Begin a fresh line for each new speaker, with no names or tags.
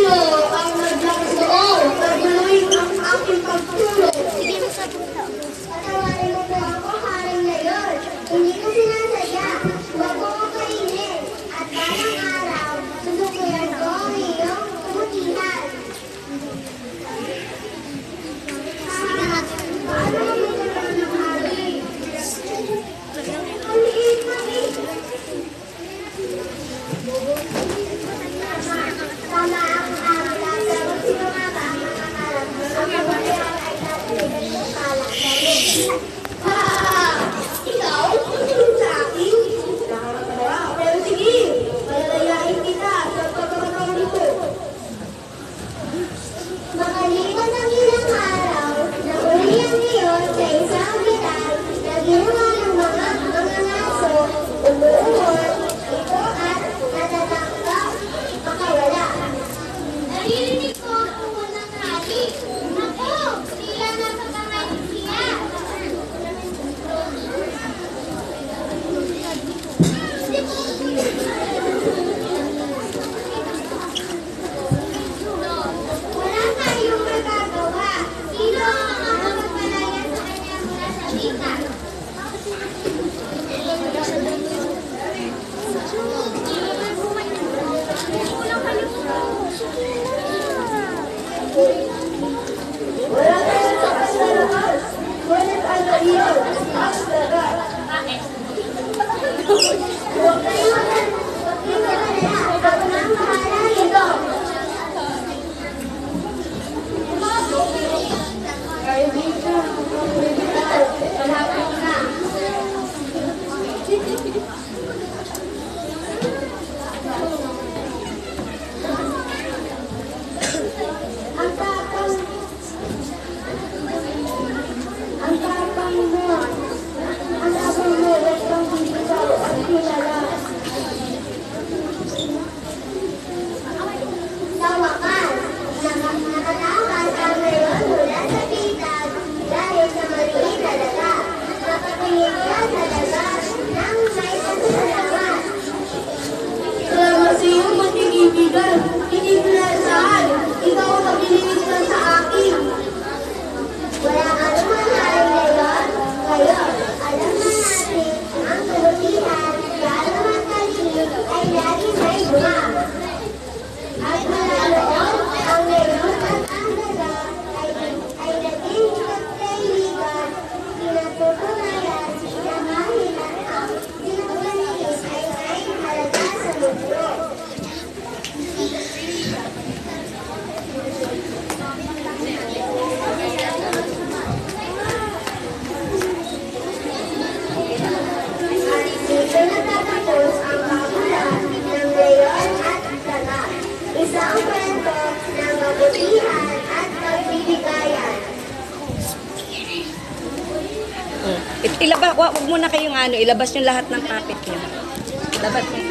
Sino ang naglakas loob? Pagmuluhin ang aking pagtulong. Patawarin mo po ako, haring ngayon. Hindi ko sinasadya. Huwag mo ko kainin. At balang araw, susukuyan ko ang iyong kabutihan. Paano mo magkaroon ng hari? Maliit, maliit. Tama ang tatawag si mga ang mga karang. Ang kabayan ay tataligan ng kalak sa lupa. Ikaw? Tumulong sa akin? Nakakatawa. Pero sige, malalayain kita sa pagkakataon nito. Makalipas ang ilang araw, nahuli ang leon sa isang bital na ginawa ng mga aso, umuuhon, ito at natatanggap makawala. Naririnig ko ang tuhon ng hari. Ako, sila nasa kamay ni siya. Wala tayong magagawa. Sino ang makapagpalaya sa kanya mula sa bitak? Wala tayong sapat na lakas. Ngunit ano iyon? Ang dagat. Huwag kayong mag-alala. Ako na ang bahala nito. Kaibigan, kriminal, malapit na. Ang tapang mo, huwag kang bibitaw at kilala. Sa wakas, nakatakas ang ngayon mula sa bitag dahil sa maliit na daga. Nakatingin siya sa daga nang may pasasalamat. Salamat sa iyo, magkikibigan. Hindi ko nasaan. Ikaw ang magliligtas sa akin. Wala kang mangyari ngayon. Ngayon, alam na natin ang kabutihan lalo matalim ay lagi may bunga. At malaloon ang ngayon at ang daga ay naging magkaibigan. Pinatutunayan na kahit ang sinugalis ay may halaga sa mundo. Dito natatapos ang pabulan ng ngayon at daga. Isang kwento ng kabutihan at pagbibigayan.
Wag muna kayong ilabas yung lahat ng kapit niyo. Labas niyo.